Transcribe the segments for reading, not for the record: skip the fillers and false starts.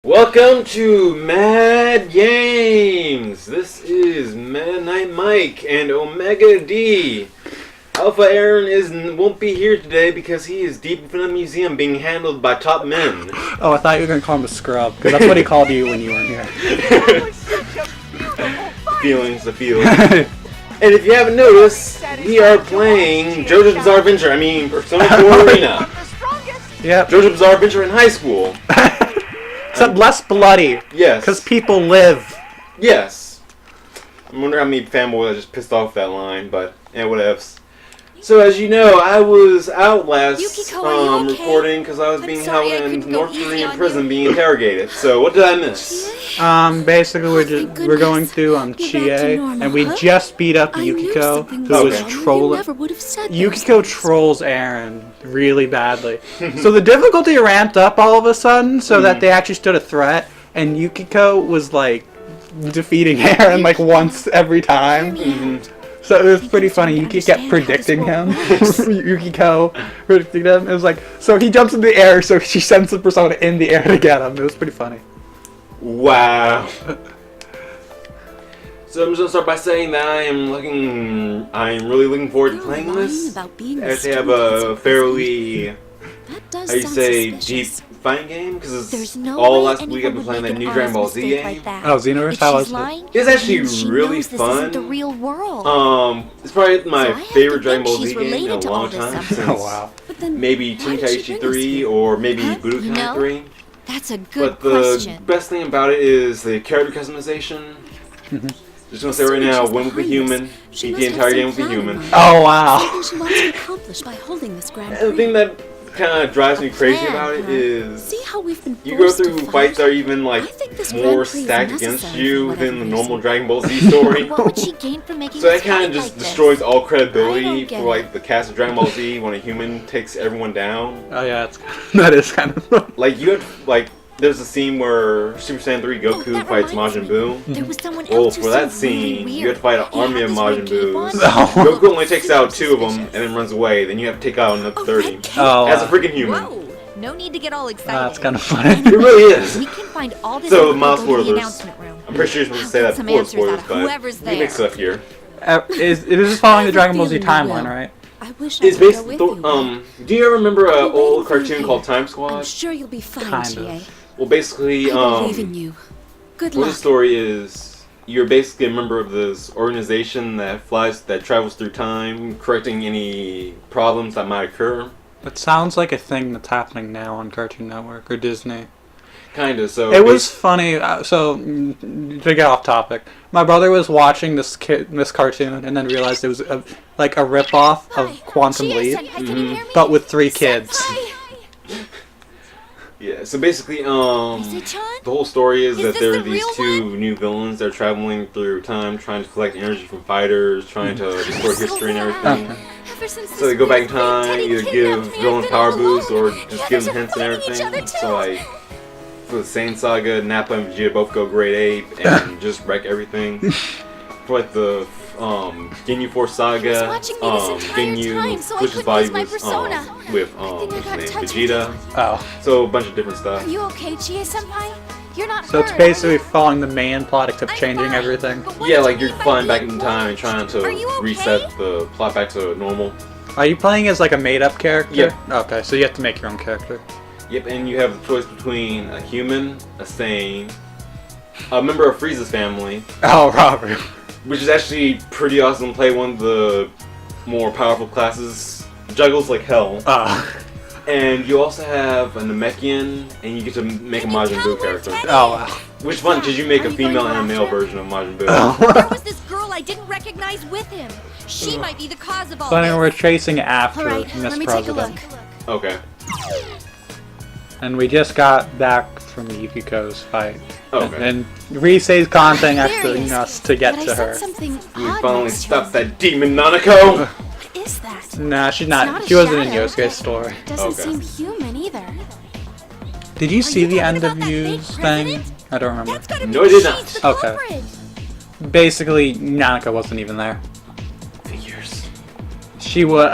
Welcome to M.A.D Games! This is Mad Knight Mike and Omega D. Alpha Aaron won't be here today because he is deep within a museum being handled by top men. Oh, I thought you were going to call him a scrub, because that's what he called you when you weren't here. Feelings to feel. And if you haven't noticed, we are playing JoJo's Bizarre Adventure, Persona 4 Arena. Yep. JoJo's Bizarre Adventure in high school. Except less bloody. Yes. Because people live. Yes. I wonder how many fanboys I just pissed off that line, but whatevs. So as you know, I was out last recording because I was being held in North Korean prison being interrogated. So what did I miss? Basically we're going through Chie, and we just beat up Yukiko, who was trolling. Yukiko trolls Aaron really badly. So the difficulty ramped up all of a sudden, so that they actually stood a threat, and Yukiko was like defeating Aaron like once every time. So it was pretty funny. Yukiko kept predicting him. Yukiko predicting him. It was like, so he jumps in the air, so she sends the persona in the air to get him. It was pretty funny. Wow. So I'm just gonna start by saying that I am really looking forward to playing this. I actually have a fairly, deep fighting game, because all last week I've been playing that new Dragon Ball Z game. Oh, Xenoverse, how was it? It's actually really fun. It's probably my favorite Dragon Ball Z game in a long time. Since maybe Tenkaichi 3 or maybe Budokai 3. That's a good question. But the best thing about it is the character customization. Just gonna say right now, win with the human, beat the entire game with the human. Oh wow! And the thing that kind of drives me crazy about it is you go through fights that are even like more stacked against you than the normal Dragon Ball Z story. So that kind of just destroys all credibility for like the cast of Dragon Ball Z when a human takes everyone down. Oh yeah, that is kind of fun. Like you have there's a scene where Super Saiyan 3 Goku fights Majin Buu. Well, for that scene, you have to fight an army of Majin Buus. Goku only takes out 2 of them and then runs away. Then you have to take out another 30. As a freaking human. Whoa. No need to get all excited. That's kind of funny. It really is. We can find all this So, mild spoilers. I'm pretty sure you're supposed to say that before spoilers, but we mix it up here. It is following the Dragon Ball Z timeline, right? It's basically, do you ever remember an old cartoon called Time Squad? I'm sure you'll be fine, Chie. Well, basically, I believe in you. Good luck. the story is, you're basically a member of this organization that travels through time, correcting any problems that might occur. It sounds like a thing that's happening now on Cartoon Network or Disney. Kinda, so... It was funny, so, to get off topic, my brother was watching this cartoon and then realized it was a rip-off of Quantum Leap, but with 3 kids. Yeah, so basically, the whole story is that there are these 2 new villains that are traveling through time, trying to collect energy from fighters, trying to destroy history and everything. So they go back in time, either give villains power boosts or just give them hints and everything. So like, for the Saiyan Saga, Nappa and Vegeta both go grade 8 and just wreck everything. For like the Ginyu Force Saga, Ginyu switches body with what's his name, Vegeta. Oh. So a bunch of different stuff. Are you okay, Chie-senpai? You're not So it's basically following the main plot except changing everything. Yeah, like you're flying back in time and trying to reset the plot back to normal. Are you playing as like a made-up character? Yep. Okay, so you have to make your own character. Yep, and you have the choice between a human, a Saiyan, a member of Frieza's family. Oh, Robert. Which is actually pretty awesome to play one of the more powerful classes. Juggles like hell. And you also have a Namekian, and you get to make a Majin Buu character. Oh, wow. Which is fun, because you make a female and a male version of Majin Buu. There was this girl I didn't recognize with him. She might be the cause of all So this. we're chasing after Alright, Miss let me take a President. look. Okay. And we just got back from Yukiko's fight. Okay. And Risei's contacting us to get to her. We finally stopped that demon, Nanako! What is that? Nah, she's not. She wasn't in Yosuke's story. Doesn't seem human either. Did you see the end of Yu's thing? I don't remember. No, I did not. Okay. Basically, Nanako wasn't even there. Figures. She was,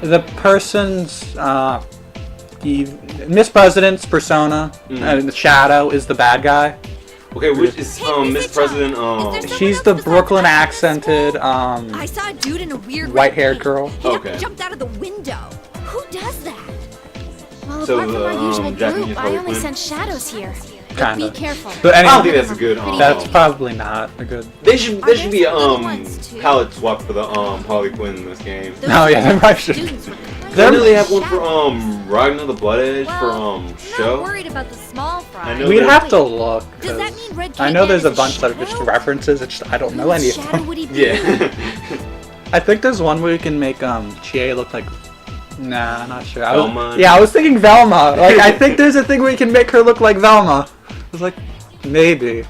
the person's, Miss President's persona, and the Shadow is the bad guy. Okay, which is Miss President? She's the Brooklyn accented I saw a dude in a weird white-haired girl. He jumped out of the window. Who does that? Well, So apart from our usual Japanese group, I Harley only Quinn? sent shadows here. But Kinda. be careful. But I anyway, don't think that's a good. that's probably not a good. They should be ones, too? palette swap for the Harley Quinn in this game. No, yeah, they probably should. Didn't they have one for Ragnar the Blood Edge for Not show? worried about the small fry. I know We'd there's- have to look. Does that 'cause mean Red I know there's a Cape bunch that are Man is just a references. It's just, I don't know any of shadow them. would he be? Yeah. I think there's one where you can make Chie look like. Nah, I'm not sure. I Velma? was thinking Velma. Like I think there's a thing where you can make her look like Velma. I was like, maybe.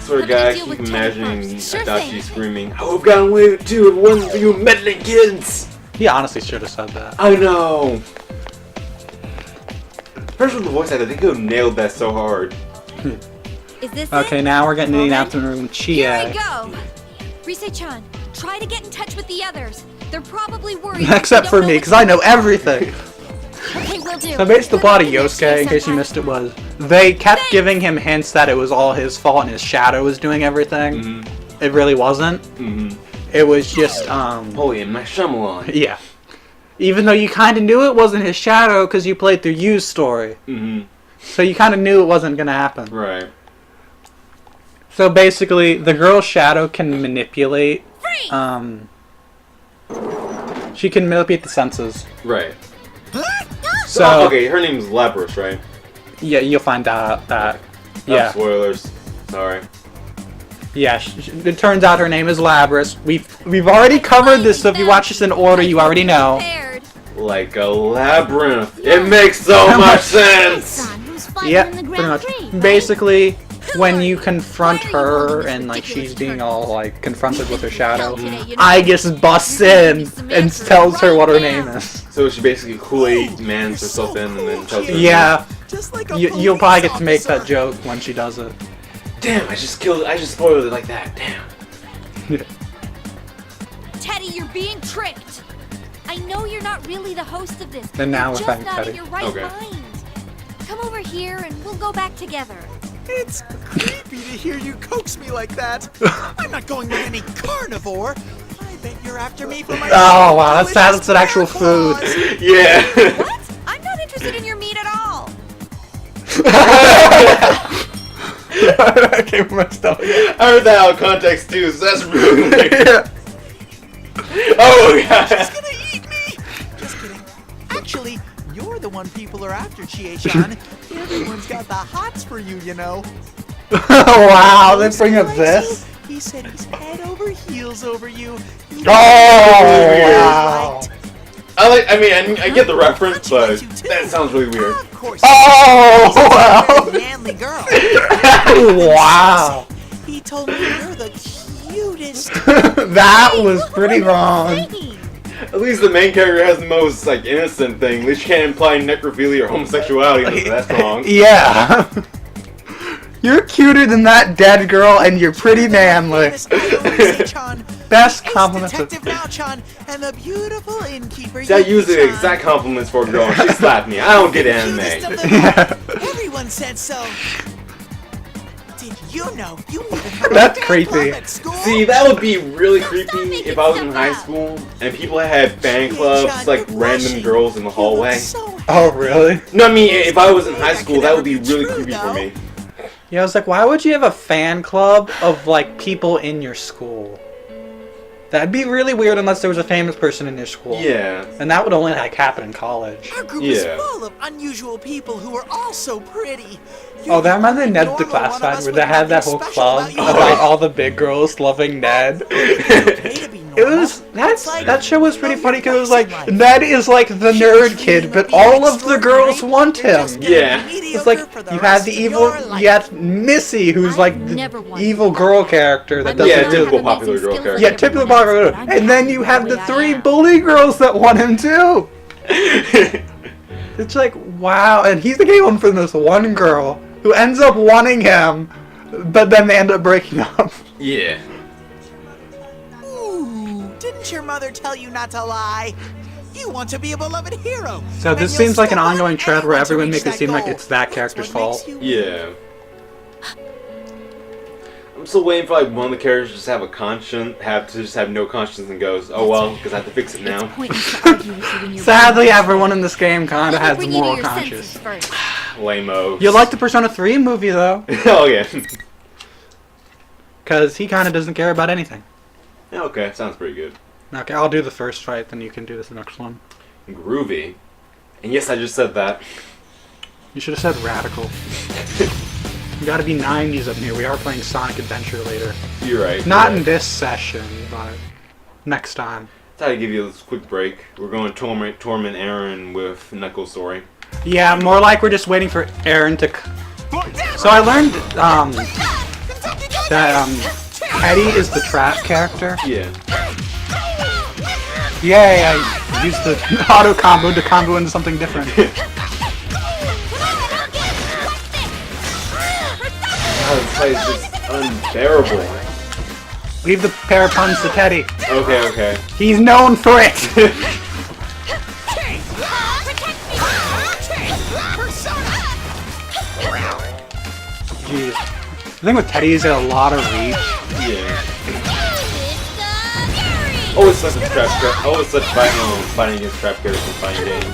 Sort of Let me guy, deal keep with imagining Teddy first. Sure Adachi thing. screaming, "I would've gotten away with two if it wasn't for you meddling kids." He honestly should have said that. I know. First with the voice actor, they could have nailed that so hard. Is this Okay, it? now we're getting to the Moment. announcement room. Chie. Here I go. Rise-chan, try to get in touch with the others. They're probably worried. Except for me, because I know everything. Okay, will do. So basically, the plot of Good luck with Yosuke, in Chie case you senpai. missed it, was they kept giving him hints that it was all his fault and his shadow was doing everything. It really wasn't. It was just, Holy and my Shyamalan. yeah. Even though you kind of knew it wasn't his shadow because you played through Yu's story. So you kind of knew it wasn't going to happen. Right. So basically, the girl's shadow can manipulate, she can manipulate the senses. Right. So, okay, her name's Lapras, right? yeah, you'll find out that, No yeah. spoilers. Sorry. Yeah, it turns out her name is Lapras. We've already covered this, so if you watch this in order, you already know. Like a labyrinth. It makes so much sense. Yep, pretty much. Basically, when you confront her and like she's being all like confronted with her shadow, I just busts in and tells her what her name is. So she basically Kool-Aid mans herself in and then tells her. Yeah, Just like a you'll probably get to make police that joke when she does it. Damn, I just spoiled it like that. Damn. Teddy, you're being tricked. I know you're not really the host of this. And now you're we're just fighting not Teddy. in your right Okay. mind. Come over here and we'll go back together. It's creepy to hear you coax me like that. I'm not going with any carnivore. I bet you're after me for my. Oh wow, that's delicious an actual bear food. claws. Yeah. What? I'm not interested in your meat at all. That came from my stomach. I heard that out of context too, so that's really weird. Yeah. Oh god. She's gonna eat me. Just kidding. Actually, you're the one people are after, Chie-chan. Everyone's got the hots for you, you know. Wow, they bring up Likes this. you. He said he's head over heels over you. Oh wow. I get the reference, but that sounds really weird. Of course. Oh wow. Manly girl. Wow. He told me you're the cutest. That was pretty wrong. At least the main character has the most innocent thing. At least you can't imply necrophilia or homosexuality. That's wrong. Yeah. You're cuter than that dead girl, and you're pretty manly. Best compliment. Detective Mao-chan and the beautiful innkeeper. See, I use the Yuki-chan. exact compliments for a girl. She slapped me. I don't get Cutest of anime. them all. Everyone said so. Did you know you even have a That's fan creepy. club at school? See, that would be really creepy making if I was in stuff high up. school and people had fan Chie-chan, clubs, like you're random blushing. girls in the You look hallway. so Oh really? No, I mean, if I was in high That school, could that never would be be really true, creepy for though. me. Yeah, I was like, why would you have a fan club of like people in your school? That'd be really weird unless there was a famous person in your school. Yeah. And that would only like happen in college. Our group is Yeah. full of unusual people who are all so pretty. Oh, that reminds me of Ned the Normal one of Classified, us where with they had that nothing whole special club about you. about all the big girls loving Ned. Okay to be It normal. was It's like, that show was pretty know funny your because it was place like in life. Ned is like the nerd kid, but all of the girls want You're him. just gonna be Yeah. It's like mediocre for the you had rest the of evil, your life. yet Missy, who's like never the wanted evil that. girl character that doesn't Yeah, do. typical popular girl character. Yeah, typical popular. And then you have the three bully girls that want him too. It's like wow, and he's the gay one for this one girl who ends up wanting him, but then they end up breaking up. Yeah. Ooh, didn't your mother tell you not to lie? You want to be a beloved hero. So and this you'll seems like an still want ongoing trend where everyone to makes reach it seem that like goal. it's that That's character's what makes fault. you Yeah. I'm still waiting for like one of the characters to just have a conscience, have no conscience and goes, oh well, because I have to fix it now. It's pointless to argue with you when you're Sadly, everyone in this game kind of Let has me the bring you to moral your conscience. senses first. Lame-o. You like the Persona 3 movie though, Oh yeah. because he kind of doesn't care about anything. Okay, sounds pretty good. Okay, I'll do the first fight, then you can do this next one. Groovy. And yes, I just said that. You should have said radical. You gotta be 90s up here. We are playing Sonic Adventure later. You're right. Not you're in right. this session, but next time. Thought I'd give you this quick break. We're going to torment Aaron with Knuckles' story. Yeah, more like we're just waiting for Aaron to... So I learned that Eddie is the trap character. Yeah. Yay, I used the auto combo to combo into something different. God, this fight is just unbearable. Leave the pair of puns to Teddy. Okay, okay. He's known for it! Jeez. The thing with Teddy is he has a lot of reach. Yeah. Always such a trap. Always such fighting against trap characters in fighting games.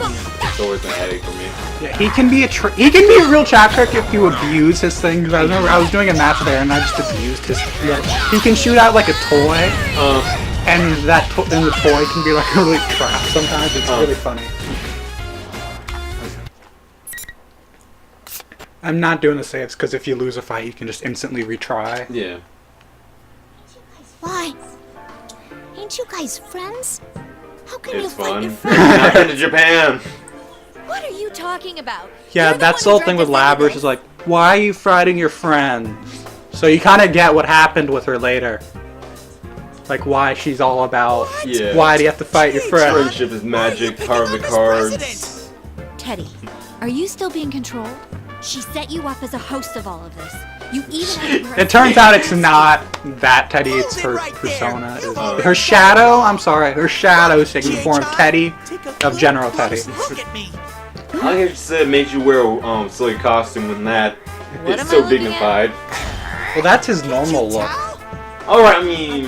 It's always an headache for me. Yeah, he can be a real trap trick if you abuse his thing. 'Cause I remember I was doing a match there and I just abused his. Yeah. He can shoot out like a toy, and the toy can be like a really trap sometimes. It's really funny. I'm not doing the saves because if you lose a fight, you can just instantly retry. Yeah. Why? Ain't you guys friends? How can you It's fight your fun. friends? Not into Japan. What are you talking about? Yeah, You're the that's the one whole who thing with dragged us into Labrish this. is like, why are you fighting your friend? So you kind of get what happened with her later. Like why she's all about, Yeah. why do you have to fight your friend? Friendship is magic. Power of the cards. Teddy, are you still being controlled? She set you up as a host of all of this. You even had her It turns out it's not that Teddy, it's her persona. Her shadow, I'm sorry, her shadow is taking the form of Teddy, of General Teddy. Look at me. I like you said made you wear a silly costume when that What is am so I looking dignified. Well, that's his normal look. Alright, I mean...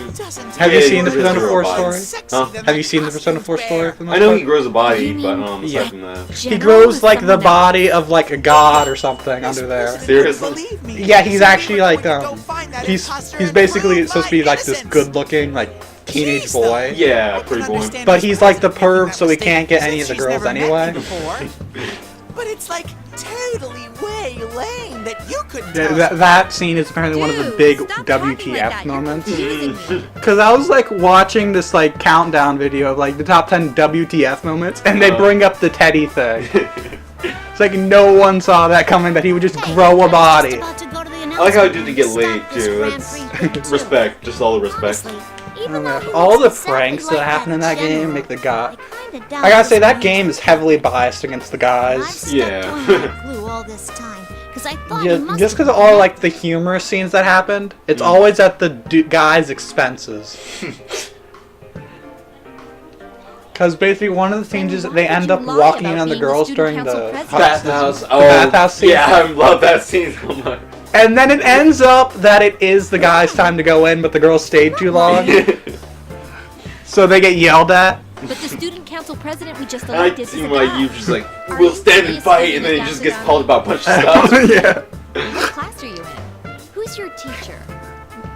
Have you Yeah, seen the he grows Persona a 4 body. story? Huh? Have you seen the Persona 4 story? For the I most know part? he grows a body, You but mean- aside from that... He General grows is like the someone that- body of like a god or something under there. Seriously? Believe me. Yeah, he's actually like Go find that he's imposter basically and supposed to be prove my like this innocence. good-looking like teenage Jeez, boy. Yeah, I pretty can boy. understand But Miss he's like the President making perv, that so he mistake can't get any since of the she's girls never met anyway. me before. But it's like totally way lame that you couldn't Yeah, tell. that scene is apparently one of the Dude, big stop talking like WTF that. You're moments. confusing me. Because I was like watching this like countdown video of like the top 10 WTF moments, and they bring up the Teddy thing. It's like no one saw that coming, that he would just grow a body. I like how I do to get laid, too. That's... respect. Just all the respect. All the pranks that happen in that game make the guy. I gotta say, that game is heavily biased against the guys. Yeah. Yeah, just because of all like the humorous scenes that happened, it's always at the guy's expenses. Because basically, one of the things is that they end up walking in on the girls during the Bathhouse. Oh, bathhouse scene. yeah, I love that scene so much. And then it ends up that it is the guy's time to go in, but the girls stayed too long. So they get yelled at. But the student council president we just I elected see is a why guy. you just like, we'll stand and fight, and then it just gets called about a bunch of stuff. Yeah. What class are you in? Who's your teacher?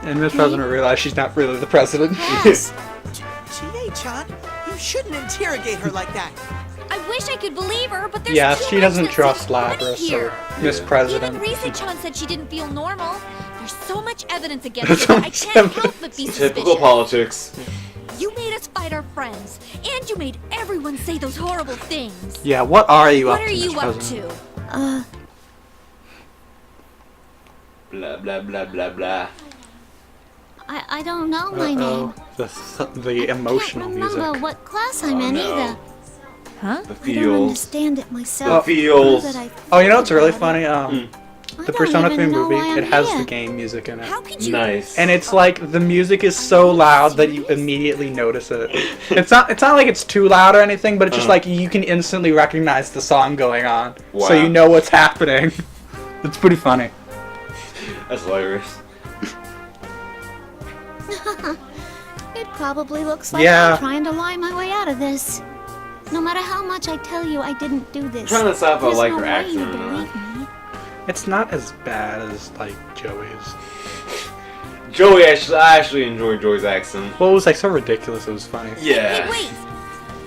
And Miss President realized she's not really the president. Yes. Chie-chan, you shouldn't interrogate her like that. I wish I could believe her, but there's Yeah, too she much doesn't that trust seems funny Lapras here. or Miss President. Even Risa-chan said she didn't feel normal. There's so much evidence against her So that I much can't help but be Typical suspicious. politics. You made us fight our friends, and you made everyone say those horrible things. Yeah, what are you What up are to, Miss you up President? to? Blah, blah, blah, blah, blah. I don't know my name. The emotional Can't remember music. what class I'm in no. either. Huh? The I don't feels. understand it The myself. feels. But I Oh, you know what's really funny? The Persona 3 movie, it has the game music in it. How could you? Nice. And it's like the music is so loud that you immediately notice it. It's not like it's too loud or anything, but it's just like you can instantly recognize the song going on. Wow. So you know what's happening. It's pretty funny. That's hilarious. It probably looks like Yeah. I'm trying to lie my way out of this. No matter how much I tell you I didn't do this. I'm trying to decide if I there's like no her way accent you or not. believe me. It's not as bad as like Joey's. I actually enjoy Joey's accent. Well, it was like so ridiculous. It was funny. Yeah. Hey, wait!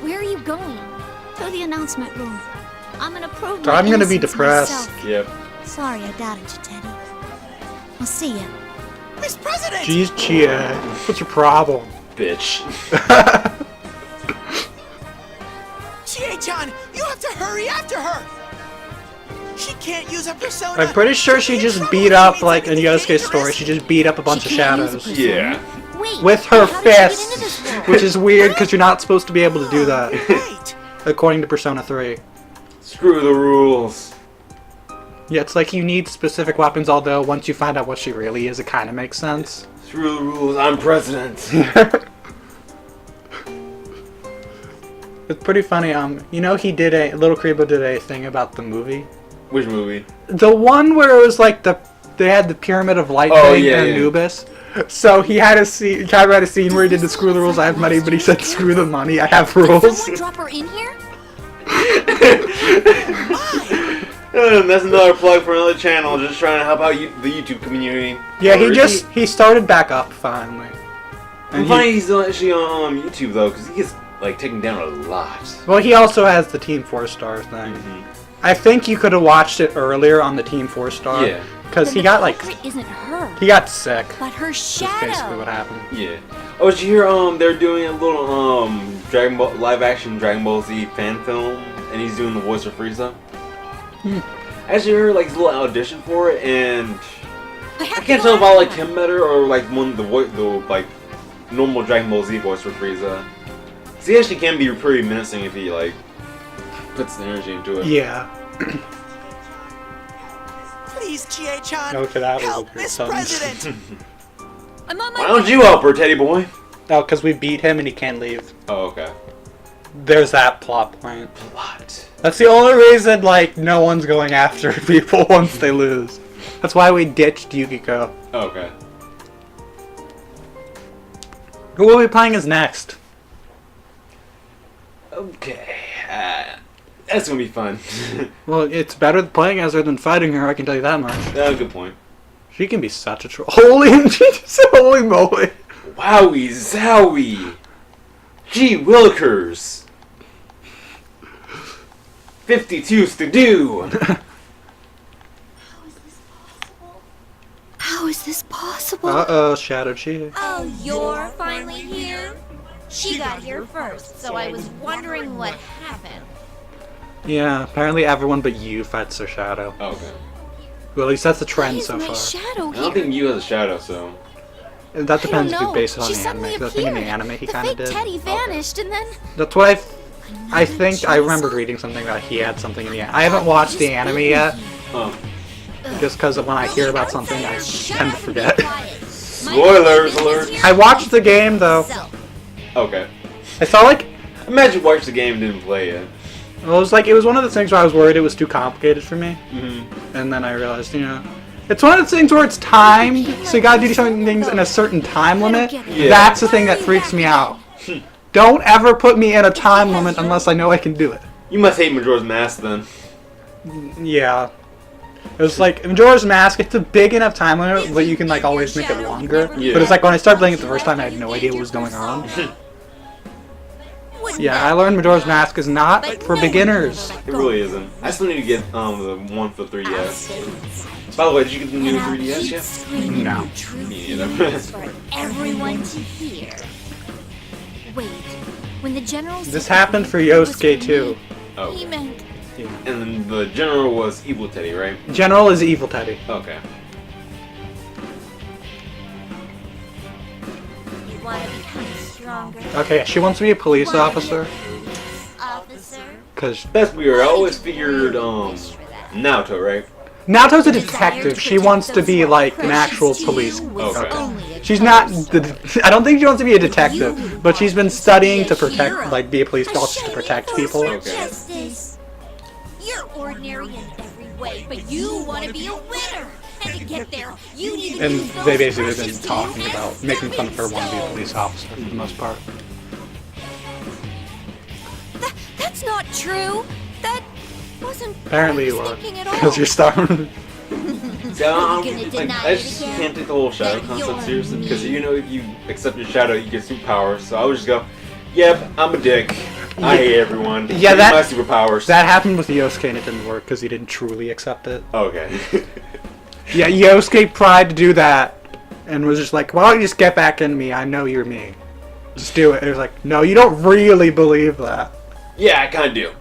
Where are you going? To the announcement room. I'm gonna prove So my I'm gonna be innocence depressed. myself. Yep. Sorry I doubted you, Teddy. I'll see you. Miss President! Jeez, Chie, what's your problem? Bitch. Chie-chan, you have to hurry after her! She can't use her persona! I'm pretty sure she just beat up, like in Yosuke's story, she just beat up a bunch of shadows. Yeah. Wait, With her how did you get into this fists, world? which is weird because you're not supposed to be able to do that, Right! according to Persona 3. Screw the rules. Yeah, it's like you need specific weapons, although once you find out what she really is, it kind of makes sense. Screw the rules. I'm president. It's pretty funny, you know Little Kribo did a thing about the movie? Which movie? The one where it was like they had the Pyramid of Light Oh, thing yeah, in yeah. Anubis. So he had a scene, kind of had a scene where he did the screw the rules, I have money, but he said screw the money, I have Did rules. someone drop her in here? That's another plug for another channel. Just trying to help out the YouTube community. Yeah, Or is he started back up finally. I'm funny he's actually on YouTube though, because he gets like taken down a lot. Well, he also has the Team 4-star thing. I think you could have watched it earlier on the Team 4-star. Yeah. Because Then he the got like culprit isn't her, he got sick. but her That's basically shadow. what happened. Yeah. Oh, did you hear? They're doing a little live action Dragon Ball Z fan film, and he's doing the voice of Frieza. I actually heard like his little audition for it, and I can't tell if I like him better or like the like normal Dragon Ball Z voice for Frieza. 'Cause he actually can be pretty menacing if he like puts the energy into it. Yeah. Please, Chie-chan, Okay, that was help a good Miss song. President! I'm on my Why don't you help her, Teddy boy? Oh, because we beat him and he can't leave. Oh, okay. There's that plot point. What? That's the only reason, like, no one's going after people once they lose. That's why we ditched Yukiko. Oh, okay. Who will we be playing as next? Okay. That's gonna be fun. Well, it's better playing as her than fighting her, I can tell you that much. Good point. She can be such a troll. Holy, she just said holy moly. Wowie zowie! Gee willikers! 52's to do! How is this possible? Uh-oh, Shadow Chie. Oh, you're finally here? She got here first, so I was wondering what happened. Yeah, apparently everyone but you fights their shadow. Oh, okay. Well, at least that's the Why trend is so my far. shadow I here? don't think you has a shadow, so. That depends if you know. base it on She the suddenly anime. 'Cause I think in the appeared. anime he The kind of fake did. Teddy vanished, and then That's what I think I remembered reading something about he had something in the anime. I haven't watched the anime yet, just because when I hear about something I tend to forget. Spoilers alert! I watched the game though. Okay. I saw like, Imagine you watched the game and didn't play it. well, it was one of the things where I was worried it was too complicated for me, Mm-hmm. and then I realized, it's one of the things where it's timed, so you gotta do some things in a certain time limit. Yeah. That's the thing that freaks me out. Don't ever put me in a time limit unless I know I can do it. You must hate Majora's Mask then. Yeah. It was like, Majora's Mask, it's a big enough time limit, but you can like always make it longer. Yeah. But it's like when I started playing it the first time, I had no idea what was going on. Yeah, I learned Majora's Mask is not for beginners. It really isn't. I still need to get the one for 3DS. By the way, did you get the new 3DS yet? No. Me neither. for everyone to hear. Wait, when the general This happened for Yosuke too. Oh. he meant And then the general was Evil Teddy, right? General is Evil Teddy. Okay. you want to become stronger, Okay, she wants to be a police officer. officer. Cause That's weird. I always figured Naruto, right? Naoto's a detective. She wants to be like an actual police. Okay. She's not. I don't think she wants to be a detective, but she's been studying to protect, like, be a police officer to protect people. Okay. You're ordinary in every way, but you want to be a winner. And to get there, you need to And they basically have been talking about making fun of her wanting to be a police officer for the most part. That's not true. That wasn't Apparently you what I are, was thinking at all. because you're starting. See, I just can't take the whole shadow concept seriously, because you know, if you accept your shadow, you get superpowers. So I would just go, yep, I'm a dick. I hate everyone. Yeah, Give me my superpowers. That happened with Yosuke and it didn't work because he didn't truly accept it. Okay. Yeah, Yosuke tried to do that and was just like, why don't you just get back in me? I know you're me. Just do it. It was like, no, you don't really believe that. Yeah, I kind of do.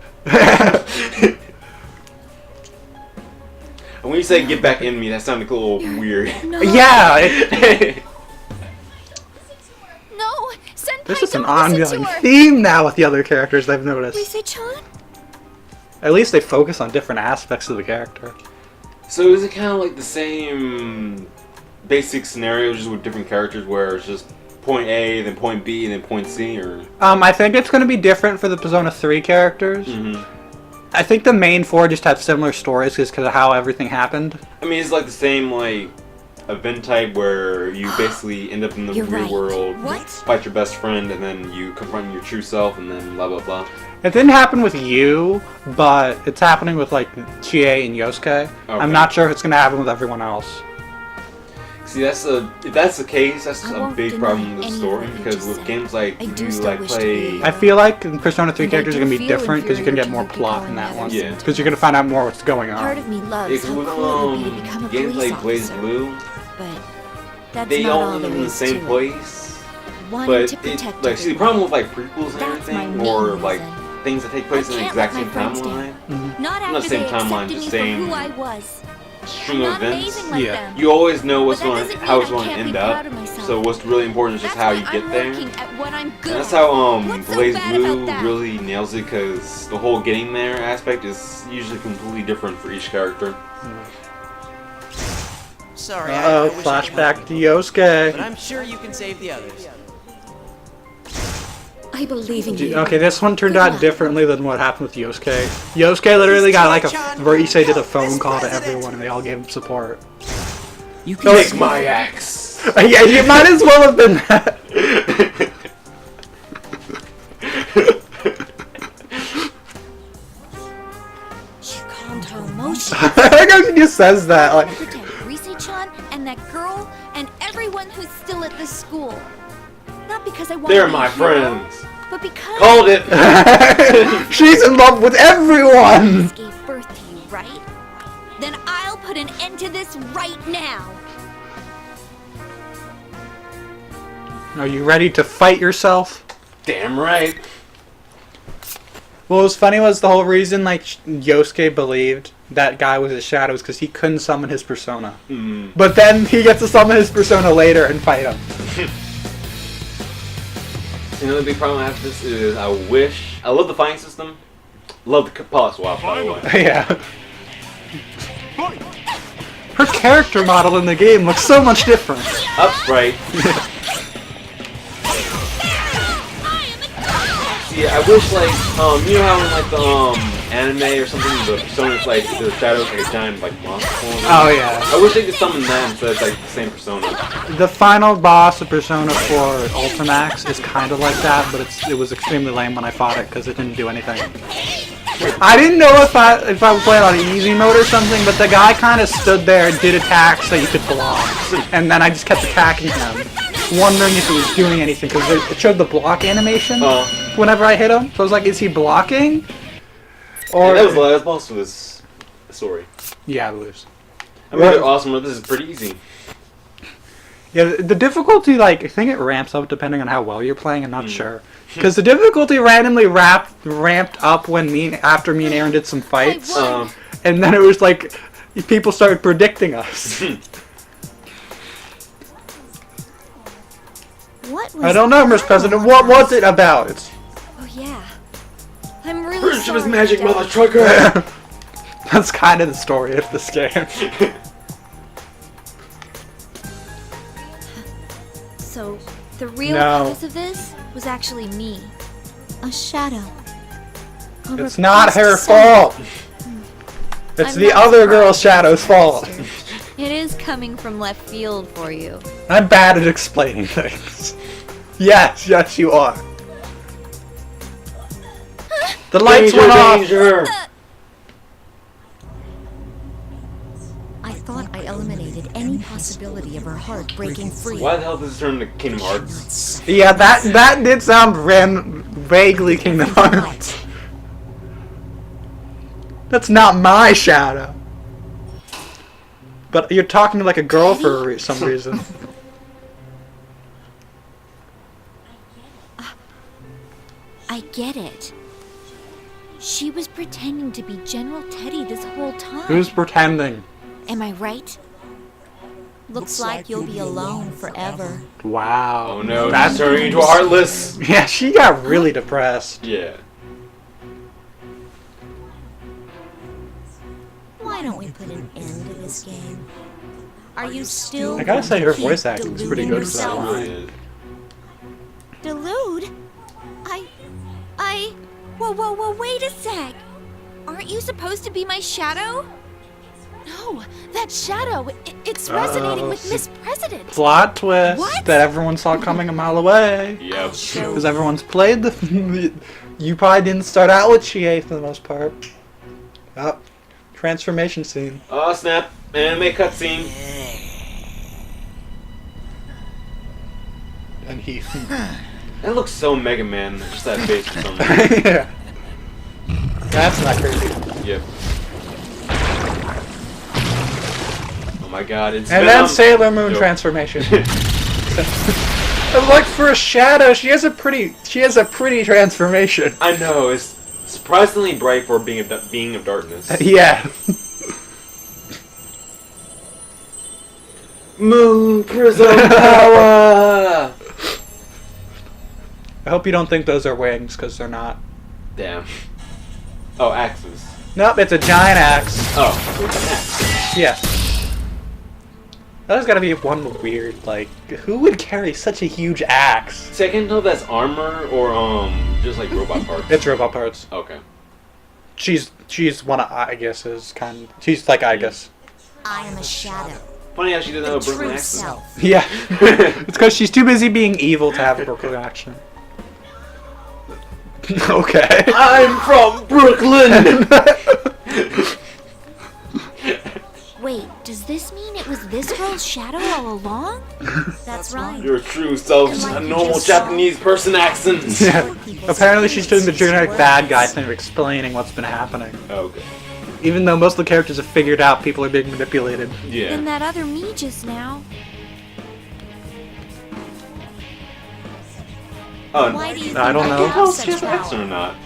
And when you say get back in me, that sounded a little weird. No. Yeah. No, Senpai, This is an don't listen ongoing to her. theme now with the other characters I've noticed. Rise-chan? At least they focus on different aspects of the character. So is it kind of like the same basic scenario, just with different characters, where it's just point A, then point B, and then point C, or? I think it's going to be different for the Persona 3 characters. I think the main four just have similar stories just because of how everything happened. I mean, it's like the same like event type where you basically end up in the You're real right. world, What? fight your best friend, and then you confront your true self, and then blah blah blah. It didn't happen with you, but it's happening with like Chie and Yosuke. I'm not sure if it's going to happen with everyone else. See, if that's the case, that's I a won't big deny problem with the any story, of what you because just with said. games like I do you still like wish to play. be- I feel like the Persona 3 And I characters are do going to be feel different because you're going to get more inferior to plot you in that people one. Yeah. Because you're going to find out more what's going Part on. of me loves Because how with cool it would be to become a games police like Blaze officer. Blue, But that's they not all all live there in the is same to place. it. Wanting But to protect like, see, the problem with like prequels and That's my everything, main or like reason. things that take place in the can't exact let same my friends timeline, Not Not after same they timeline, accepted just me same for who I was. stream I'm of not events, amazing like Yeah. them. you always know what's But that going, doesn't how mean it's I going to can't end be up. proud of myself. So what's really important is just how you That's get why there. I'm working at what I'm good And that's at. how What's so Blaze bad Blue about that? really nails it, because the whole getting there aspect is usually completely different for each character. Sorry, I Oh, wish I could help flashback to you, but Yosuke. I'm sure you can save the others. I believe in you. Okay, this one turned out differently than what happened with Yosuke. Yosuke literally got like Rise did a phone call to everyone and they all gave him support. You can Take my axe! Yeah, you might as well have been that. She calmed her emotions. I like how she just says that. Like, Protect Rise-chan and that girl and everyone who's still at this school. Not because I want They're to be my a hero, friends! but because Called it! she's in love with everyone. this gave birth to you, right? Then I'll put an end to this right now. Are you ready to fight yourself? Damn right! What was funny was the whole reason like Yosuke believed that guy was his shadow is because he couldn't summon his persona. But then he gets to summon his persona later and fight him. Another big problem I have with this is I love the fighting system. Love the polish swap, by the way. Yeah. Her character model in the game looks so much different. Up sprite. Yeah, I wish like you know how in like the anime or something the persona's like the shadow's like a giant like monster form. Oh yeah. I wish they could summon that instead of like the same persona. The final boss of Persona 4 Ultimax is kind of like that, but it was extremely lame when I fought it because it didn't do anything. I didn't know if I was playing on easy mode or something, but the guy kind of stood there and did attacks so you could block, and then I just kept attacking him, wondering if he was doing anything because it showed the block animation whenever I hit him. So I was like, is he blocking? Or Yeah, that boss was sorry. Yeah, it was. I mean, they're awesome, but this is pretty easy. Yeah, the difficulty, like, I think it ramps up depending on how well you're playing. I'm not sure. Because the difficulty randomly ramped up when after me and Aaron did some fights. And then it was like, people started predicting us. What was I don't know, Mr. President. What was it about? Oh yeah. I'm really Friendship sorry. is magic, Dad. mother trucker! That's kind of the story of this game. So, the real cause of this was actually me. A shadow. It's not her fault. It's the other girl's shadow's fault. It is coming from left field for you. I'm bad at explaining things. Yes, you are. The lights went off. I thought I eliminated any possibility of her heart breaking free. Why the hell does this turn into Kingdom Hearts? Yeah, that did sound vaguely Kingdom Hearts. That's not my shadow. But you're talking like a girl for some reason. I get it. She was pretending to be General Teddy this whole time. Who's pretending? Am I right? Looks like you'll be alone forever. Wow. Oh no, that's turning into a Heartless. Yeah, she got really depressed. Yeah. Why don't we put an end to this game? Are you still? I gotta say, her voice keep acting is pretty deluding good for that yourself? line. Delude? Whoa, wait a sec. Aren't you supposed to be my shadow? No, that shadow, it's resonating with Miss President. Plot twist What? that everyone saw coming a mile away. Yep. Because everyone's played the... You probably didn't start out with Chie for the most part. Oh, transformation scene. Oh snap! Anime cutscene. And he... That looks so Mega Man. Just that face or something. Yeah. That's not creepy. Yep. Oh my god, it's And Venom. then Sailor Moon Yep. transformation. Like for a shadow, she has a pretty transformation. I know, it's surprisingly bright for being of darkness. Yeah. Moon Prism Power! I hope you don't think those are wings, because they're not. Damn. Oh, axes. Nope, it's a giant axe. Oh, it's an axe. Yeah. There's gotta be one weird, like, who would carry such a huge axe? See, I can't tell if that's armor or, just like robot parts. It's robot parts. Okay. She's one of Igus's kind. She's like Igus. I am a shadow. Funny how she doesn't have a The Brooklyn true accent. self. Yeah. It's because she's too busy being evil to have a Brooklyn accent. Okay. I'm from Brooklyn! Wait, does this mean it was this girl's shadow all along? That's right. Your true self's a normal Japanese person accent. Yeah. Apparently she's doing the generic bad guy thing of explaining what's been happening. Okay. Even though most of the characters have figured out people are being manipulated. Yeah. And that other me just now. Oh, Why do you think I don't know. have She has such an accent or power? not?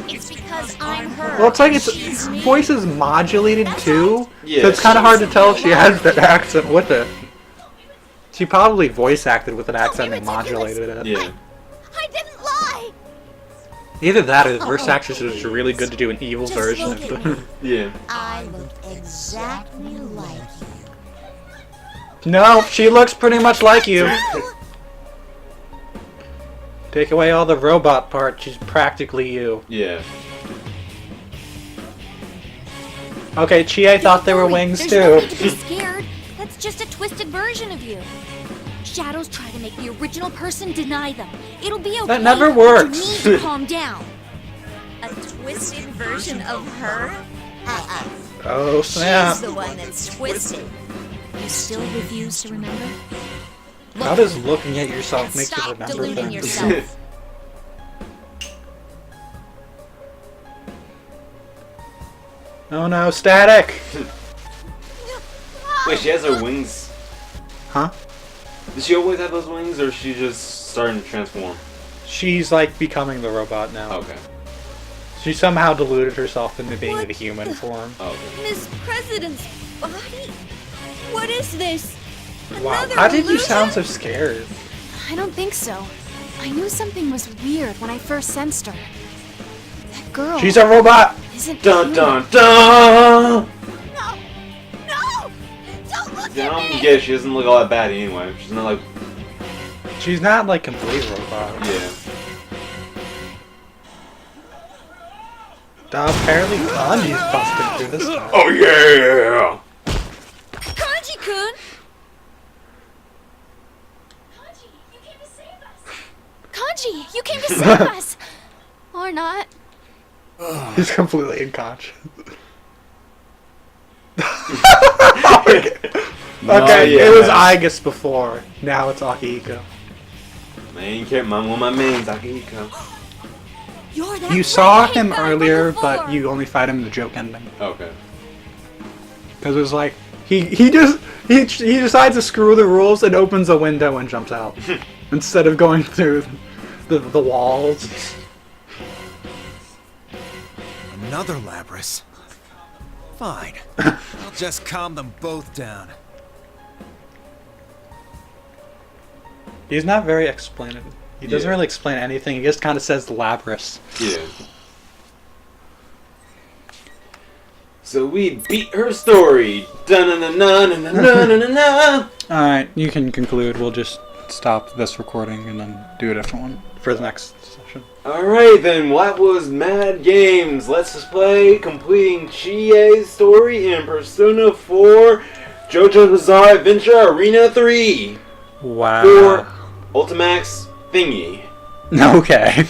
It's because I'm her. Well, it's like its She's me. voice is modulated too, Yeah, so it's kind of hard to she's tell if she me has that accent with it. She probably voice acted with an accent and ridiculous. modulated it. Yeah. I didn't lie. Either that or the voice actress is really good to do an evil Just version look of at it. Yeah. I look exactly like you. No, she looks pretty much like you. Take away all the robot parts, she's practically you. Yeah. Okay, Chie thought they were wings There's too. no need to be scared. That's just a twisted version of you. Shadows try to make the original person deny them. It'll be okay. That never but works. You need to calm down. A twisted version of her? Oh snap. She's the one that's twisted. You still refuse to remember? How does looking at yourself make you Stop remember deluding things? yourself. Oh no, static! Wait, she has her wings. Huh? Did she always have those wings, or is she just starting to transform? She's like becoming the robot now. Okay. She somehow deluded herself into being the human form. Okay. Miss President's body? What is this? Wow, Another how did you illusion? sound so scared? I don't think so. I knew something was weird when I first sensed her. That girl. She's a robot! isn't Dun human. dun dun! No! No! Don't look Yeah, at me! yeah, she doesn't look all that bad anyway. She's not like, She's not like complete robot. yeah. Apparently Kanji's busting through this time. Oh yeah! Kanji-kun! Kanji, you came to save us! Or not. He's completely unconscious. Okay, yeah. it was Igus before. Now it's Akihiko. One of my mains, Akihiko. You're that You saw redhead him guy from earlier, before. but you only fight him in the joke ending. Okay. Because it was like he decides to screw the rules and opens a window and jumps out instead of going through the walls. Another Labrys. Fine. I'll just calm them both down. He's not very explainative. He doesn't Yeah. really explain anything. He just kind of says Labrys. Yeah. So we beat her story. Dun dun dun dun dun dun dun dun. All right, you can conclude. We'll just stop this recording and then do a different one for the next session. Alright then, what was Mad Games? Let's play completing Chie's story in Persona 4 JoJo's Bizarre Adventure Arena 3 Wow. for Ultimax thingy. Okay.